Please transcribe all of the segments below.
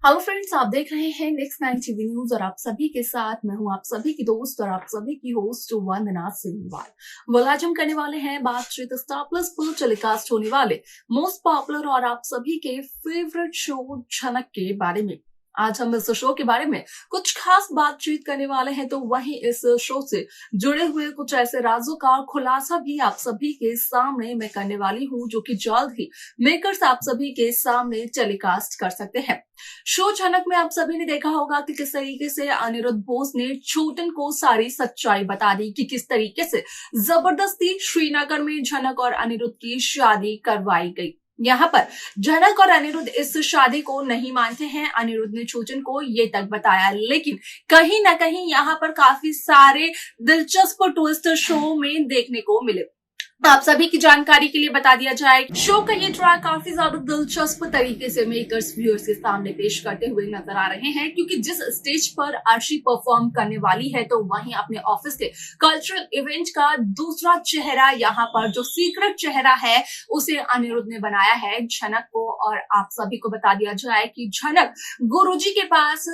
Hello friends, आप देख रहे हैं नेक्स्ट 9 टीवी न्यूज और आप सभी के साथ मैं हूं आप सभी की दोस्त और आप सभी की होस्ट वंदना सिंघवाल। आज हम करने वाले हैं बातचीत स्टार प्लस पर टेलीकास्ट होने वाले मोस्ट पॉपुलर और आप सभी के फेवरेट शो झनक के बारे में। आज हम इस शो के बारे में कुछ खास बातचीत करने वाले हैं, तो वहीं इस शो से जुड़े हुए कुछ ऐसे राजों का खुलासा भी आप सभी के सामने मैं करने वाली हूं, जो कि जल्द ही मेकर्स आप सभी के सामने टेलीकास्ट कर सकते हैं। शो झनक में आप सभी ने देखा होगा कि किस तरीके से अनिरुद्ध बोस ने छोटन को सारी सच्चाई बता दी कि किस तरीके से जबरदस्ती श्रीनगर में झनक और अनिरुद्ध की शादी करवाई गई। यहाँ पर झनक और अनिरुद्ध इस शादी को नहीं मानते हैं। अनिरुद्ध ने छोटन को ये तक बताया, लेकिन कहीं ना कहीं यहाँ पर काफी सारे दिलचस्प ट्विस्ट शो में देखने को मिले। आप सभी की जानकारी के लिए बता दिया जाए, शो का ये ट्रैक काफी ज्यादा दिलचस्प तरीके से मेकर्स व्यूअर्स के सामने पेश करते हुए नजर आ रहे हैं, क्योंकि जिस स्टेज पर अर्शी परफॉर्म करने वाली है, तो वहीं अपने ऑफिस के कल्चरल इवेंट का दूसरा चेहरा, यहाँ पर जो सीक्रेट चेहरा है उसे अनिरुद्ध ने बनाया है झनक को। और आप सभी को बता दिया जाए कि झनक गुरुजी के पास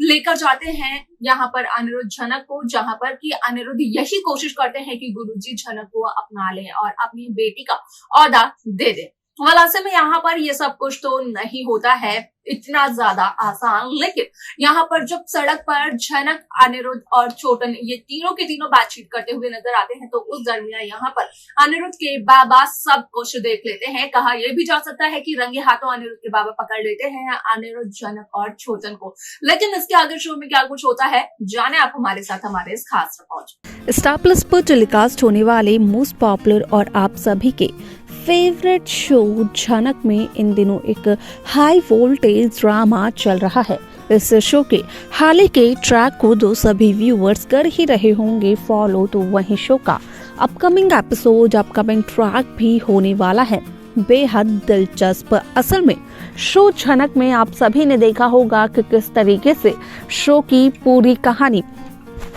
लेकर जाते हैं यहाँ पर अनिरुद्ध झनक को, जहां पर कि अनिरुद्ध यही कोशिश करते हैं कि गुरुजी झनक को अपना ले और अपनी बेटी का औहदा दे दे। ऐसे में यहाँ पर ये सब कुछ तो नहीं होता है इतना ज्यादा आसान, लेकिन यहाँ पर जब सड़क पर झनक, अनिरुद्ध और छोटन ये तीनों के तीनों बातचीत करते हुए नजर आते हैं, तो उस दरमियान यहाँ पर अनिरुद्ध के बाबा सब कुछ देख लेते हैं। कहा यह भी जा सकता है कि रंगे हाथों अनिरुद्ध के बाबा पकड़ लेते हैं अनिरुद्ध, झनक और छोटन को। लेकिन इसके आगे शो में क्या कुछ होता है, जाने आप हमारे साथ हमारे इस खास रिपोर्ट। स्टार प्लस पर टेलीकास्ट होने वाले मोस्ट पॉपुलर और आप सभी के फेवरेट शो झनक में इन दिनों एक हाई वोल्टेज ड्रामा चल रहा है। इस शो के हाल के ट्रैक को जो सभी व्यूअर्स कर ही रहे होंगे फॉलो, तो वहीं शो का अपकमिंग एपिसोड, अपकमिंग ट्रैक भी होने वाला है बेहद दिलचस्प। असल में शो झनक में आप सभी ने देखा होगा कि किस तरीके से शो की पूरी कहानी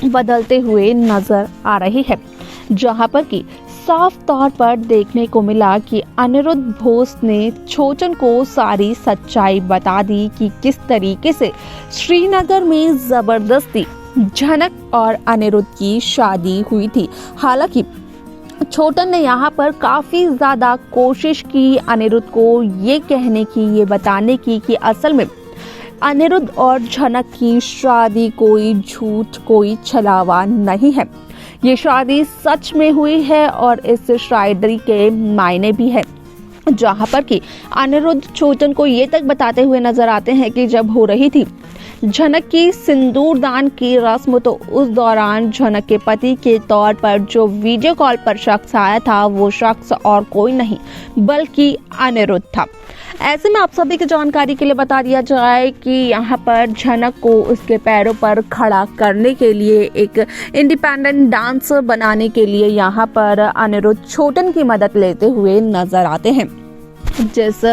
बदलते हुए नजर आ रही है, जहां पर कि साफ तौर पर देखने को मिला कि अनिरुद्ध बोस ने छोटन को सारी सच्चाई बता दी कि किस तरीके से श्रीनगर में जबरदस्ती झनक और अनिरुद्ध की शादी हुई थी। हालांकि छोटन ने यहाँ पर काफी ज्यादा कोशिश की अनिरुद्ध को ये कहने की, ये बताने की कि असल में अनिरुद्ध और झनक की शादी कोई झूठ, कोई छलावा नहीं है। ये शादी सच में हुई है और इस शायदरी के मायने भी है, जहां पर कि अनिरुद्ध छोटन को ये तक बताते हुए नजर आते हैं कि जब हो रही थी झनक की सिंदूर दान की रस्म, तो उस दौरान झनक के पति के तौर पर जो वीडियो कॉल पर शख्स आया था, वो शख्स और कोई नहीं बल्कि अनिरुद्ध था। ऐसे में आप सभी की जानकारी के लिए बता दिया जाए कि यहाँ पर झनक को उसके पैरों पर खड़ा करने के लिए, एक इंडिपेंडेंट डांसर बनाने के लिए यहाँ पर अनिरुद्ध छोटन की मदद लेते हुए नजर आते हैं। जिस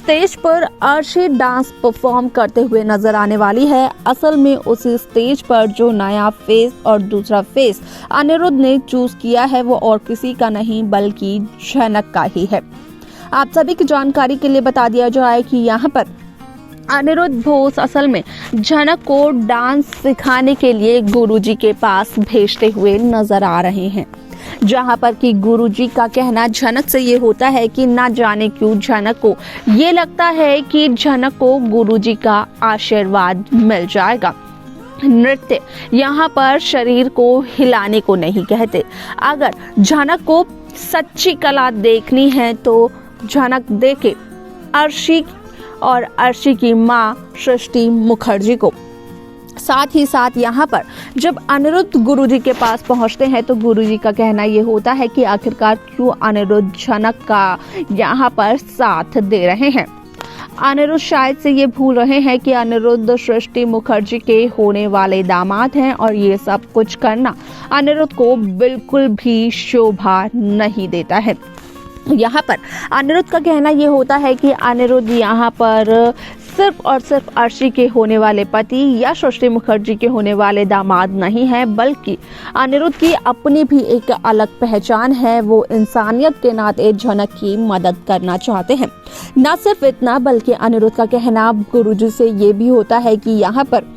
स्टेज पर अर्शी डांस परफॉर्म करते हुए नजर आने वाली है, असल में उस स्टेज पर जो नया फेस और दूसरा फेस अनिरुद्ध ने चूज किया है, वो और किसी का नहीं बल्कि झनक का ही है। आप सभी की जानकारी के लिए बता दिया जाए कि यहाँ पर अनिरुद्ध बोस असल में झनक को डांस सिखाने के लिए गुरुजी के पास भेजते हुए नजर आ रहे हैं, जहां पर कि गुरुजी का कहना झनक से ये होता है कि ना जाने क्यों झनक को ये लगता है कि झनक को गुरुजी का आशीर्वाद मिल जाएगा। नृत्य यहाँ पर शरीर को हिलाने को नहीं कहते। अगर झनक को सच्ची कला देखनी है तो झनक देखे अर्शी और अर्शी की माँ सृष्टि मुखर्जी को। साथ ही साथ यहाँ पर जब अनिरुद्ध गुरुजी के पास पहुँचते हैं, तो गुरुजी का कहना ये होता है कि आखिरकार क्यों अनिरुद्ध झनक का यहाँ पर साथ दे रहे हैं। अनिरुद्ध शायद से ये भूल रहे हैं कि अनिरुद्ध सृष्टि मुखर्जी के होने वाले दामाद हैं और ये सब कुछ करना अनिरुद्ध को बिल्कुल भी शोभा नहीं देता है। यहाँ पर अनिरुद्ध का कहना ये होता है कि अनिरुद्ध यहाँ पर सिर्फ और सिर्फ अर्शी के होने वाले पति या सृष्टि मुखर्जी के होने वाले दामाद नहीं है, बल्कि अनिरुद्ध की अपनी भी एक अलग पहचान है। वो इंसानियत के नाते झनक की मदद करना चाहते हैं। न सिर्फ इतना, बल्कि अनिरुद्ध का कहना गुरुजी से ये भी होता है कि यहाँ पर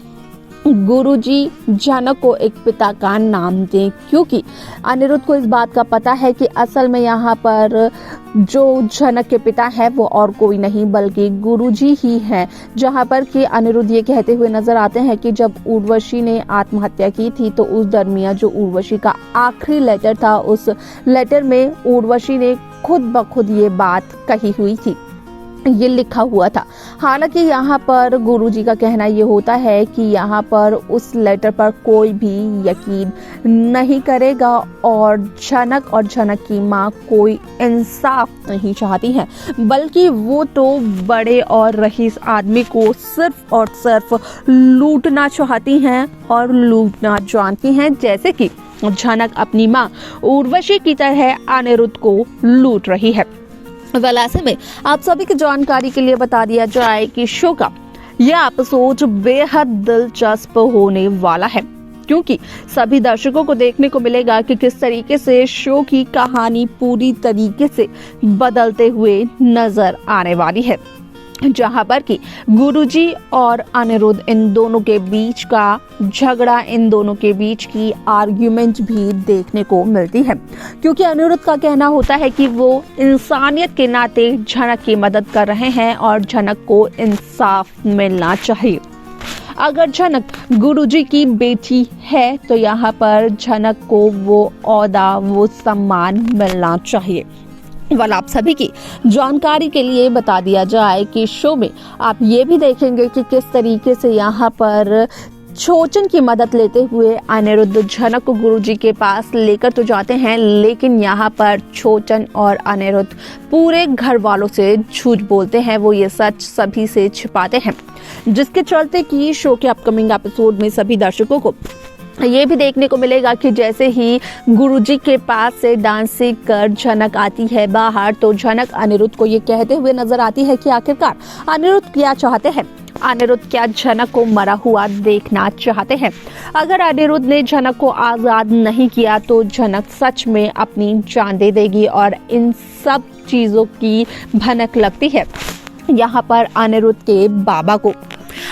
गुरुजी झनक को एक पिता का नाम दें, क्योंकि अनिरुद्ध को इस बात का पता है कि असल में यहाँ पर जो झनक के पिता है वो और कोई नहीं बल्कि गुरुजी ही है। जहाँ पर कि अनिरुद्ध ये कहते हुए नजर आते हैं कि जब उर्वशी ने आत्महत्या की थी तो उस दरमियान जो उर्वशी का आखिरी लेटर था, उस लेटर में उर्वशी ने खुद ब खुद ये बात कही हुई थी, ये लिखा हुआ था। हालांकि यहाँ पर गुरुजी का कहना ये होता है कि यहाँ पर उस लेटर पर कोई भी यकीन नहीं करेगा और झनक की माँ कोई इंसाफ नहीं चाहती है, बल्कि वो तो बड़े और रईस आदमी को सिर्फ और सिर्फ लूटना चाहती हैं और लूटना जानती हैं, जैसे कि झनक अपनी माँ उर्वशी की तरह अनिरुद्ध को लूट रही है। ऐसे में आप सभी की जानकारी के लिए बता दिया जाए कि शो का यह एपिसोड बेहद दिलचस्प होने वाला है, क्योंकि सभी दर्शकों को देखने को मिलेगा कि किस तरीके से शो की कहानी पूरी तरीके से बदलते हुए नजर आने वाली है। जहां पर कि गुरुजी और अनिरुद्ध, इन दोनों के बीच का झगड़ा, इन दोनों के बीच की आर्ग्यूमेंट भी देखने को मिलती है, क्योंकि अनिरुद्ध का कहना होता है कि वो इंसानियत के नाते झनक की मदद कर रहे हैं और झनक को इंसाफ मिलना चाहिए। अगर झनक गुरुजी की बेटी है तो यहाँ पर झनक को वो ओहदा, वो सम्मान मिलना चाहिए। आप सभी की जानकारी के लिए बता दिया जाए कि शो में आप ये भी देखेंगे कि किस तरीके से यहाँ पर छोचन की मदद लेते हुए अनिरुद्ध झनक को गुरुजी के पास लेकर तो जाते हैं, लेकिन यहाँ पर छोचन और अनिरुद्ध पूरे घर वालों से झूठ बोलते हैं। वो ये सच सभी से छिपाते हैं, जिसके चलते कि शो के अपकमिंग एपिसोड में सभी दर्शकों को ये भी देखने को मिलेगा कि जैसे ही गुरुजी के पास से डांस सीख कर झनक आती है बाहर, तो झनक अनिरुद्ध को ये कहते हुए नजर आती है कि आखिरकार अनिरुद्ध क्या चाहते हैं। अनिरुद्ध क्या झनक को मरा हुआ देखना चाहते हैं? अगर अनिरुद्ध ने झनक को आजाद नहीं किया तो झनक सच में अपनी जान दे देगी, और इन सब चीजों की भनक लगती है यहाँ पर अनिरुद्ध के बाबा को।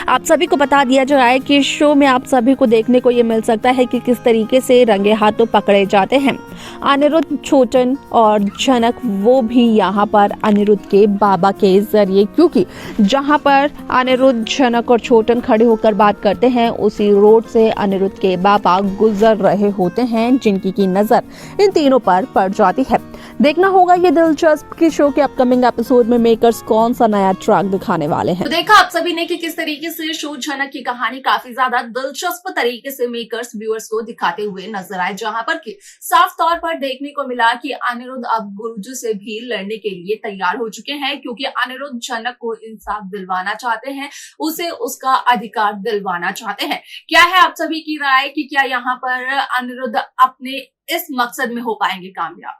आप सभी को बता दिया जाए कि शो में आप सभी को देखने को ये मिल सकता है कि किस तरीके से रंगे हाथों पकड़े जाते हैं अनिरुद्ध, छोटन और झनक, वो भी यहाँ पर अनिरुद्ध के बाबा के जरिए, क्योंकि जहाँ पर अनिरुद्ध, झनक और छोटन खड़े होकर बात करते हैं उसी रोड से अनिरुद्ध के बाबा गुजर रहे होते हैं, जिनकी की नजर इन तीनों पर पड़ जाती है। देखना होगा ये दिलचस्प कि शो के अपकमिंग एपिसोड में मेकर्स कौन सा नया ट्रैक दिखाने वाले हैं। तो देखा आप सभी ने कि किस तरीके से शो झनक की कहानी काफी ज्यादा दिलचस्प तरीके से मेकर्स व्यूअर्स को दिखाते हुए नजर आए, जहां पर कि साफ तौर पर देखने को मिला कि अनिरुद्ध अब गुरुजी से भी लड़ने के लिए तैयार हो चुके हैं, क्योंकि अनिरुद्ध झनक को इंसाफ दिलवाना चाहते हैं, उसे उसका अधिकार दिलवाना चाहते हैं। क्या है आप सभी की राय कि क्या यहाँ पर अनिरुद्ध अपने इस मकसद में हो पाएंगे कामयाब?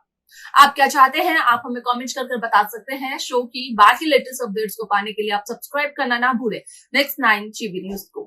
आप क्या चाहते हैं, आप हमें कमेंट कर बता सकते हैं। शो की बाकी लेटेस्ट अपडेट्स को पाने के लिए आप सब्सक्राइब करना ना भूलें नेक्स्ट 9 टीवी न्यूज को।